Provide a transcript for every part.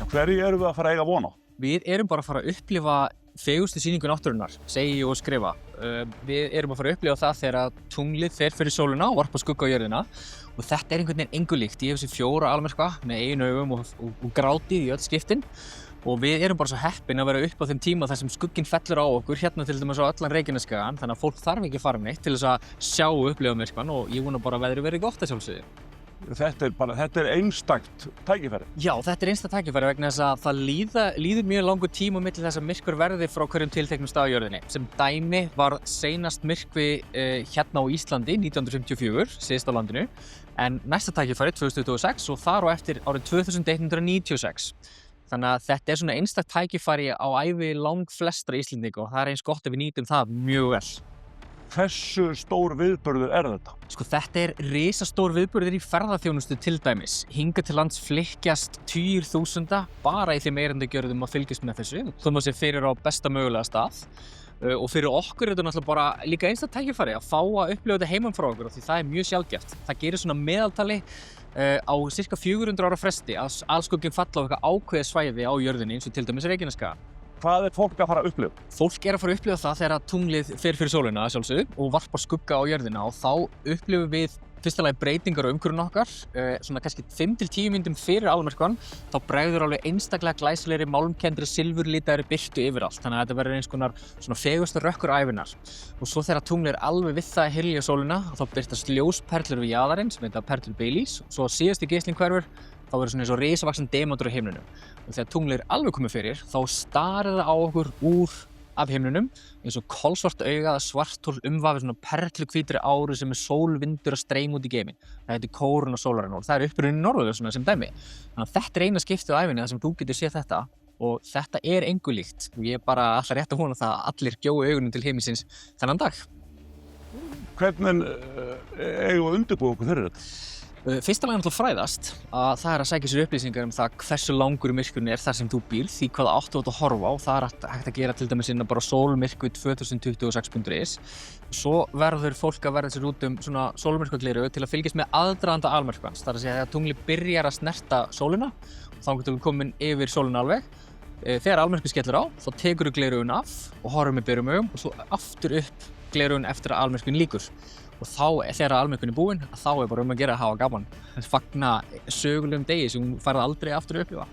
Hverju erum við að fara að eiga von á? Við erum bara að fara að upplifa fegustu sýningu náttúrunnar, segi ég og skrifa. Við erum að fara að upplifa það þegar tunglið fer fyrir sólina og varpar skugga á jörðina og þetta er einhvern veginn engu líkt. Ég hef þessi 4 almyrkva með eigin augum og grátið í öll skiptin og við erum bara svo heppin að vera upp á þeim tíma þar sem skugginn fellur á okkur hérna til dæmis á allan Reykjanesskagann, þannig að fólk þarf ekki að fara neitt til þess að sjá og upplifa myrkvann og ég vona bara að veðrið verði gott að sjálfsögðu. Þetta er einstakt tækifæri. Já, þetta er einstakt tækifæri vegna þess að það líður mjög langur tíma á milli þess að myrkvar verði frá hverjum tilteknum stað á jörðinni. Sem dæmi var seinast myrkvi hérna á Íslandi 1954, syðst á landinu, en næsta tækifæri 2026 og þar á eftir árið 2196. Þannig að þetta er svona einstakt tækifæri á ævi langflestra Íslendinga og það er eins gott að við nýtum það mjög vel. Hversu stór viðburður er þetta? Sko þetta er risastór viðburður í ferðaþjónustu til dæmis. Hingað til lands flykkjast tugir þúsunda bara í þeim erindagjörðum að fylgjast með þessu. Þó má sé fyrir á besta mögulega stað. Og fyrir okkur er þetta náttúrulega bara líka einstakt tækifæri að fá að upplifa þetta heiman frá okkur því það er mjög sjaldgæft. Það gerir svona meðaltali á cirka 400 ára fresti að alskugginn falla á eitthvað ákveðið svæði á jörðinni eins og til dæmis Reykjanesskaga. Hvað er fólk að fara að upplifa? Fólk er að fara að upplifa það þegar tunglið fer fyrir sólina að sjálfsögðu og varpar skugga á jörðina og þá upplifum við fyrsta lagi breytingar á umhverfinu okkar, svona kannski 5-10 mínútum fyrir almyrkvann, þá bregður alveg einstaklega glæsilegri málmkenndri silfurlitaðri birtu yfir allt, þannig að þetta verður eins konar svona fegustu rökkur ævinnar. Og svo þegar tunglið er alveg við það að hylja sólina, þá birtast ljósperlur við jaðarinn sem heita perlur Baileys, svo síðasti geisling hverfur, þá verður svona eins og risavaxinn demantur á himninum. Og þegar tunglið er alveg komið fyrir, þá starir það á okkur úr af himninum eins og kolsvart auga eða svarthol umvafið svona perluhvítri áru sem er sólvindur að streyma út í geiminn. Það heitir kóruna sólarinnar og það er upprunnin í norðurljósunum sem dæmi. Þannig að þetta er eina skiptið á ævinni þar sem þú getur séð þetta og þetta er engu líkt og ég er bara alltaf rétt að vona það að allir gjói augunum til himinsins þennan dag. Hvernig eigum við að undirbúa okkur fyrir þetta? Fyrsta lagi náttúrulega fræðast að það er að sækja sér upplýsingar það hversu langur myrkvinn er þar sem þú býr því hvaða áttu þú átt að horfa á það er hægt að gera til dæmis inn á bara solmyrkvi2026.is svo verður fólk að verða sér út svona sólmyrkvagleru til að fylgjast með aðdraganda almyrkvans það er að segja að tunglið byrjar að snerta sólina og þá getur við komin yfir sólina alveg þegar almyrkvi skellur á þá tekur við gleraugun af og horfum með berum augum og svo aftur upp gleraugun eftir að almyrkvinn lýkur og þá þegar almyrkvinn er búinn þá er bara að gera að hafa gaman fagna sögulegum degi sem hún færði aldrei aftur að upplifa.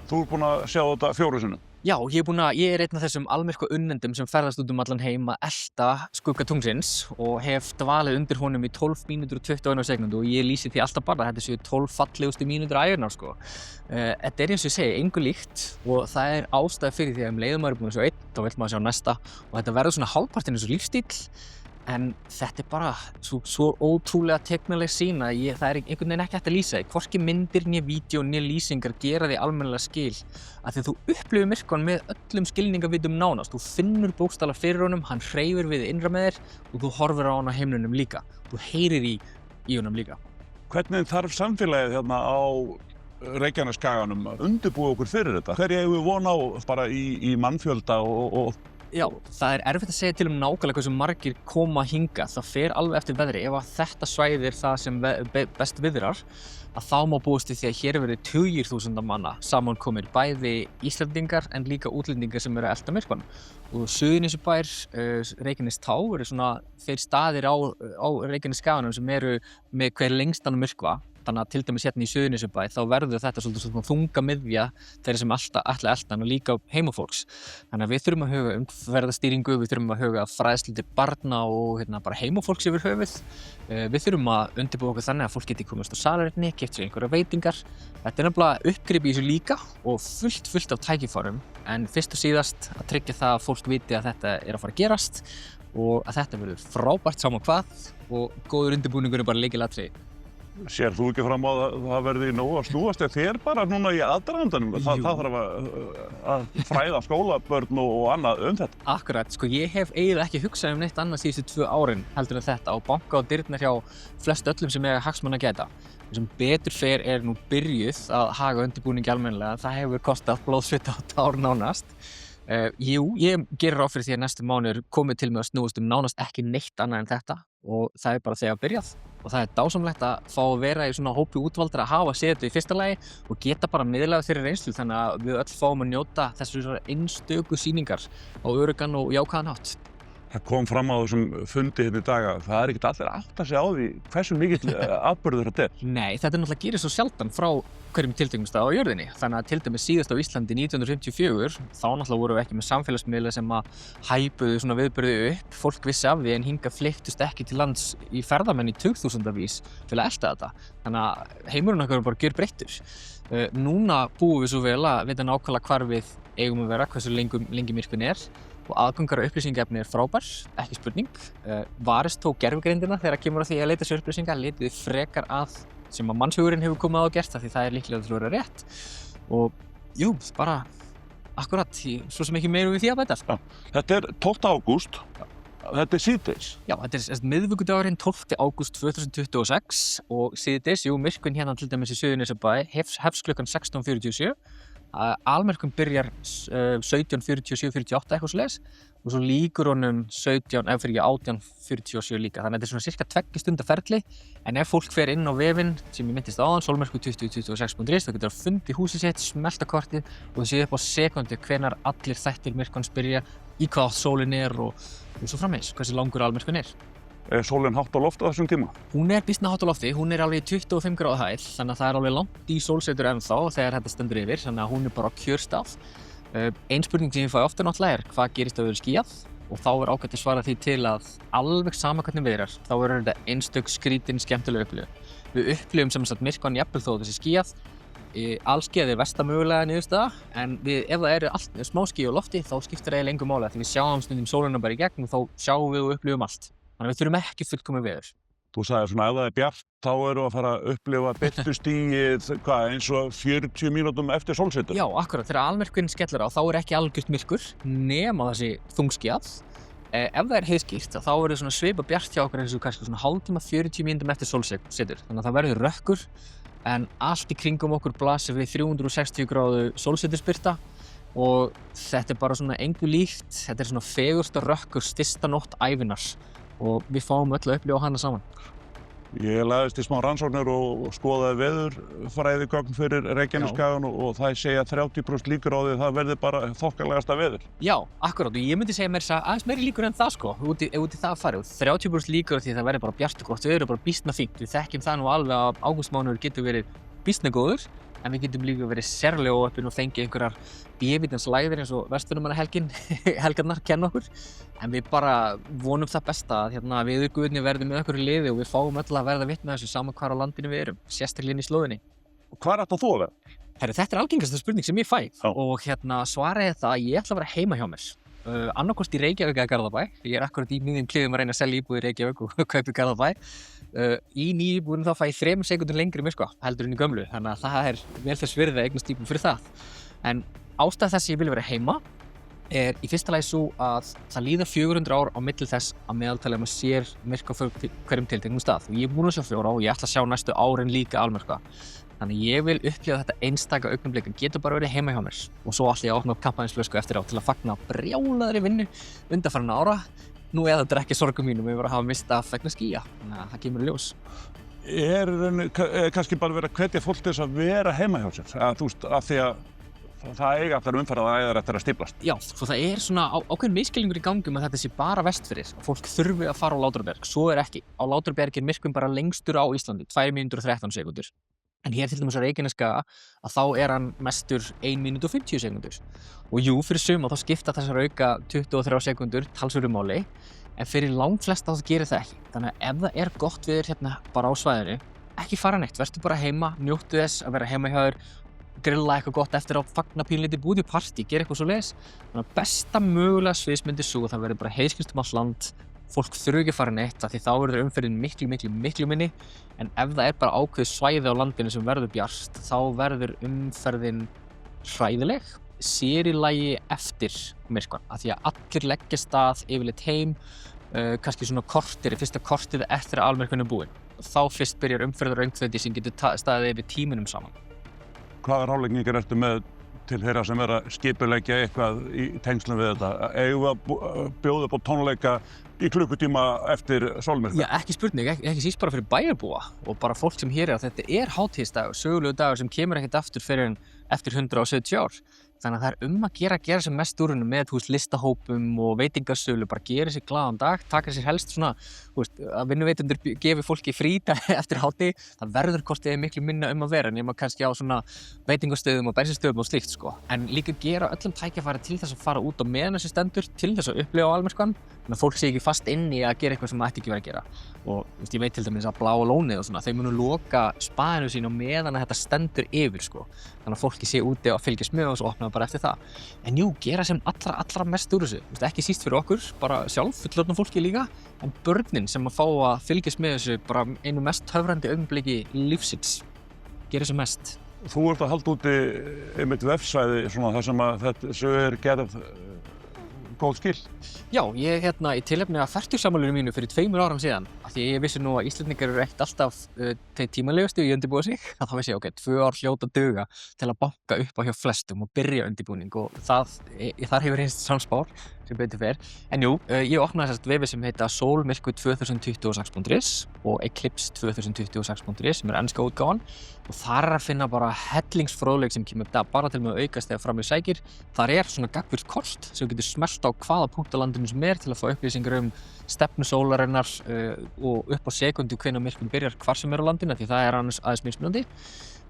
Þú ert búinn að sjá þetta 4 sinnum? Já, ég er einn af þessum almyrkva unnendum sem ferðast út allan heim að elta skugga tunglsins og hef dvalið undir honum í 12 mínútur og 21 sekúndur og ég lýsi því alltaf bara þetta séu 12 fallegustu mínútur ævinnar sko. Þetta er eins og ég segi, engu líkt og það er ástæða fyrir því að leiðum maður er búinn að sjá einn, þá vill maður sjá næsta og þetta verður svona hálfpartinn eins og lífstíll en þetta er bara svo ótrúlega teiknileg sýn að það er einhvern veginn ekki hægt að lýsa því. Hvorki myndir, né vídeó, né lýsingar gera því almennilega skil að því að þú upplifir myrkvann með öllum skilningarvitum nánast. Þú finnur bókstaflega fyrir honum, hann hreyfir við innra með þér og þú horfir á hann á himninum líka. Þú heyrir í honum líka. Hvernig þarf samfélagið hérna á Reykjanesskaganum að undirbúa okkur fyrir þetta? Hverju eigum við von á bara í mannfjölda og Já, það er erfitt að segja til nákvæmlega hversu margir koma hingað. Það fer alveg eftir veðri. Ef að þetta svæði er það sem best viðrar, að þá má búast við því að hér verði tugir þúsunda manna samankomnir, bæði Íslendingar en líka útlendingar sem eru að elta myrkvann. Og Suðurnesjabær, Reykjanestá eru svona þeir staðir á Reykjanesskaganum sem eru með hver lengstan myrkva. Þannig að til dæmis hérna í Suðurnesjabæ þá verður þetta svolítið svona þunga miðja þeirra sem ætla eltan og líka heimafólks. Þannig að við þurfum að huga umferðarstýringu, við þurfum að huga fræðslu til barna og bara heimafólks yfir höfuð. Við þurfum að undirbúa okkur þannig að fólk geti komist á salerni, keypt sér einhverjar veitingar. Þetta er nefnilega uppgrip í þessu líka og fullt af tækifærum. En fyrst og síðast að tryggja það að fólk viti að þetta er að fara að gerast og að þetta verður frábært sama hvað og góður undirbúningur er bara lykilatriði. Sér þú ekki fram á að það verði nóg að snúast þér bara núna í aðdragandanum? Það þarf að fræða skólabörn og annað þetta. Akkurat, sko ég hef eiginlega ekki hugsað neitt annað síðustu 2 árin heldur en þetta og banka á dyrnar hjá flest öllum sem eiga hagsmuna að gæta. Sem betur fer er nú byrjuð að haga undirbúningi almennilega, það hefur kostað blóð, svita og tár nánast. Jú, ég gerir ráð fyrir því að næstu mánuður komið til með að snúast nánast ekki neitt annað en þetta og það bara þegar byrjað og það dásamlegt að fá að vera í svona hópi útvaldra að hafa séð þetta í fyrsta lagi og geta bara miðlað þeirri reynslu þannig að við öll fáum að njóta þessu einstöku sýningar á öruggan og jákvæðan hátt. Það kom fram á þessum fundi hérna í dag að það ekkert allir að átta sig á því hversu mikill atburður þetta er. Nei, þetta náttúrulega gerist svo sjaldan frá hverjum tilteknum stað á jörðinni. Þannig að til dæmis síðast á Íslandi 1954, þá náttúrulega vorum við ekki með samfélagsmiðla sem að hæpuðu svona viðburði upp. Fólk vissi af því en hingað flykktust ekki til lands í ferðamenn í tugþúsundavís til að elta þetta. Þannig að heimurinn okkar er bara gjörbreyttur. Núna búum við svo vel að vita nákvæmlega hvar við eigum að vera, hversu lengi myrkvinn er. Og aðgangar á upplýsingaefni er frábær, ekki spurning. Varist tók gervigreindina þegar kemur að því að leita sér upplýsingar, leitið frekar að sem að mannshugurinn hefur komið á og gert því það er líklega til að vera rétt. Og jú, bara akkurat, svo sem ekki meiru við því að bæta. Já, þetta er 12. ágúst, þetta er síðdegis. Já, þetta er miðvikudagurinn 12. ágúst 2026 og síðdegis, jú, myrkvinn hérna til dæmis í Suðurnesjabæ hefst klukkan 16:47. Almyrkvinn byrjar 17:47-48 eitthvað svoleiðis og svo lýkur honum 18:47 líka. Þannig að þetta er svona cirka 2 stunda ferli en ef fólk fer inn á vefinn sem ég minntist áðan, solmerku2026.is, þá getur það fundið húsið sitt, smelta kortið og það séð upp á sekundu hvenær allir þættir myrkvans byrja, í hvað átt sólin er og svo framvegis, hversu langur almyrkvinn er. Er sólin hátt á loft á þessum tíma? Hún er býsna hátt á lofti, hún er alveg í 25 gráða hæð, þannig að það er alveg langt í sólsetur ennþá þegar þetta stendur yfir, þannig að hún er bara á kjörstað. Ein spurning sem ég fæ ofta náttúrulega er hvað gerist ef það er skýjað og þá er ágætt að svara því til að alveg sama hvernig viðrar, þá er þetta einstök skrítin skemmtileg upplifun. Við upplifum sem sagt myrkvann jafnvel þó þessi skýjað. Alskýjað er versta mögulega niðurstaða en ef það eru smá ský á lofti þá skiptir það eiginlega engu máli því við sjáum stundum sólina bara í gegn og þá sjáum við og upplifum allt. Þannig að við þurfum ekki fullkomið veður. Þú sagði svona ef það er bjart þá erum við að fara að upplifa birtustigið eins og 40 mínútum eftir sólsetur. Já, akkurat. Þegar almyrkvinn skellur á þá er ekki algjört myrkur nema þessi þungskýjað. Ef það er heiðskýrt þá er það svona svipað bjart hjá okkur eins og kannski svona hálftíma 40 mínútum eftir sólsetur. Þannig að það verður rökkur en allt í kringum okkur blasir við 360 gráðu sólsetursbirta og þetta er bara svona engu líkt. Þetta er svona fegursta rökkur stysta nótt ævinnar og við fáum öll að upplifa hana saman. Ég lagðist í smá rannsóknir og skoðaði veðurfræðigögn fyrir Reykjanesskagann og það segja 30% líkur á því að það verði bara þokkalegasta veður. Já, akkurát og ég myndi segja mér aðeins meiri líkur en það sko, út í það að fara. 30% líkur á því að það verði bara bjart og gott veður og bara býsna fínt. Við þekkjum það nú alveg að ágústmánuður getur verið býsna góður en við getum líka verið sérlega óheppin og fengið einhverjar B-vitans lægðir eins og Vestfirðingamannahelgarnar kenna okkur. En við bara vonum það besta að veðurguðirnir verði með okkur í liði og við fáum öll að verða vitni að þessu sama hvar á landinu við erum, sérstaklega í slóðinni. Og hvar ætlar þú að vera? Herri, þetta er algengasta spurning sem ég fæ og svarið er það að ég ætla að vera heima hjá mér. Annarkvort í Reykjavík eða Garðabæ. Ég er akkurat í miðjum kliðum að reyna að selja íbúð í Reykjavík og kaupa í Garðabæ. Í nýju íbúðinni þá fæ ég 3 sekúndum lengri myrkva heldur en í gömlu, þannig að það er vel þess virði að eignast íbúð fyrir það. En ástæða þess að ég vil vera heima er í fyrsta lagi svo að það líða 400 ár á milli þess að meðaltali maður sér myrkva hverjum tilteknum stað. Og ég er búinn að sjá 4 og ég ætla að sjá næstu árin líka almyrkva. Þannig ég vil upplifa þetta einstaka augnablik en getur bara verið heima hjá mér. Og svo ætla ég að opna upp kampavínsflösku eftir á til að fagna brjálaðri vinnu undanfarinna ára. Nú eða drekki sorgum mínum yfir að hafa mistað af vegna skýja. Þannig að það kemur í ljós. Er kannski bara verið að hvetja fólk til þess að vera heima hjá sér? Af því að það eiga allar umferðaræðar eftir að stíflast. Já, svo það er svona ákveðin misskilningur í gangi að þetta sé bara Vestfirðir og fólk þurfi að fara á Látrabjarg. Svo er ekki. Á Látrabjarg er myrkvinn bara lengstur á Íslandi, 2 mínútur og 13 sekúndur. En hér til dæmis á Reykjanesskaga að þá er hann mestur 1 mínútu og 50 sekúndur. Og jú, fyrir suma þá skipta þessar auka 23 sekúndur talsverðu máli, en fyrir langflesta þá gerir það ekki. Þannig að ef það er gott veður bara á svæðinu, ekki fara neitt, vertu bara heima, njóttu þess að vera heima hjá þér, grilla eitthvað gott eftir á, fagna pínlítið, búið í partí, gera eitthvað svoleiðis. Þannig að besta mögulega sviðsmynd er sú að það verður bara heiðskýrt allt land. Fólk þurfi ekki að fara neitt af því þá verður umferðin miklu minni en ef það er bara ákveðið svæði á landinu sem verður bjart þá verður umferðin hræðileg sér í lagi eftir myrkvann af því að allir leggja stað yfirleitt heim kannski svona fyrsta kortið eftir að almyrkvann er búinn. Þá fyrst byrjar umferðar öngþveiti sem getur staðið yfir tímunum saman. Hvaða ráðleggingar ertu með til þeirra sem að skipuleggja eitthvað í tengslum við þetta. Eigum við að bjóða upp á tónleika í klukkutíma eftir sólmyrkva? Já, ekki spurning, ekki síst bara fyrir bæjarbúa og bara fólk sem hér að þetta hátíðisdagur, sögulegu dagur sem kemur ekkert aftur fyrir en eftir 170 ár. Þannig að það er að gera sem mest úr hennu með listahópum og veitingasölu, bara gera sér glaðan dag, taka sér helst svona, að vinnuveitundur gefi fólki frídag eftir hátíð, það verður hvort eða miklu minna að vera nema kannski á svona veitingastöðum og bensinstöðum og slíkt sko. En líka gera öllum tækifæri til þess að fara út á meðan þessi stendur, til þess að upplifa almennskan, þannig að fólk sé ekki fast inni að gera eitthvað sem það ætti ekki verið að gera. Og ég veit til dæmis að Bláa lónið og svona, þau munu loka spaðinu sín á meðan að þetta stendur yfir sko. Þannig að fólki sé úti og fylgjast með og svo opna bara eftir það. En jú, gera sem allra mest úr þessu. Ekki síst fyrir okkur, bara sjálf, fullorðna fólki líka, en börnin sem að fá að fylgjast með þessu bara einu mest töfrandi augnablikki lífsins. Gera sem mest. Þú ert að halda úti einmitt vefsvæði svona þar sem að þessu gerð góð skil. Já, ég í tilefni af fertugsafmælinu mínu fyrir 2 árum síðan, af því ég vissi nú að Íslendingar eru ekkert alltaf þeir tímalegustu í undirbúa sig, þá vissi ég, 2 ár hljóta duga til að banka upp á hjá flestum og byrja undirbúning og þar hefur reynst samspár sem betur fer. En jú, ég opnaði þessast vefi sem heita solmyrkvi2026.is og eclipse2026.is sem enska útgáfan og þar að finna bara hellingsfróðleik sem kemur bara til með að aukast þegar fram í sækir. Þar svona gagnvirkt kort sem getur smellt á hvaða punkt á landinu sem til að fá upplýsingar stefnu sólarinnar og upp á sekundu hvenær myrkvinn byrjar hvar sem á landinu því það annars aðeins mismunandi.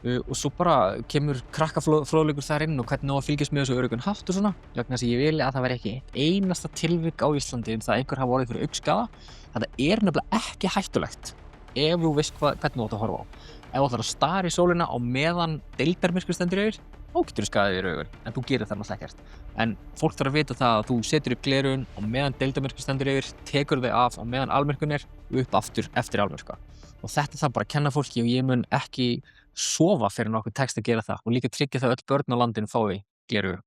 Og svo bara kemur krakkafróðleikur þar inn og hvernig á að fylgjast með þessu öruggan hátt og svona. Vegna þess að ég vil að það veri ekki eitt einasta tilvik á Íslandi það einhver hafa orðið fyrir augnskaða. Þetta nefnilega ekki hættulegt ef þú veist hvernig þú átt að horfa á. Ef þú ætlar að stara í sólina á meðan deildarmyrkvi stendur yfir, þá getur þú skaðað yfir augun, en þú gerir það náttúrulega ekkert. En fólk þarf að vita það að þú setur upp gleraugun á meðan deildarmyrkvi stendur yfir, tekur þau af á meðan almyrkvinn upp aftur eftir almyrkva. Og þetta þarf bara að kenna fólki og ég mun ekki sofa fyrir nokkuð tekst að gera það og líka tryggja það öll börn á landinu fái gleraugu.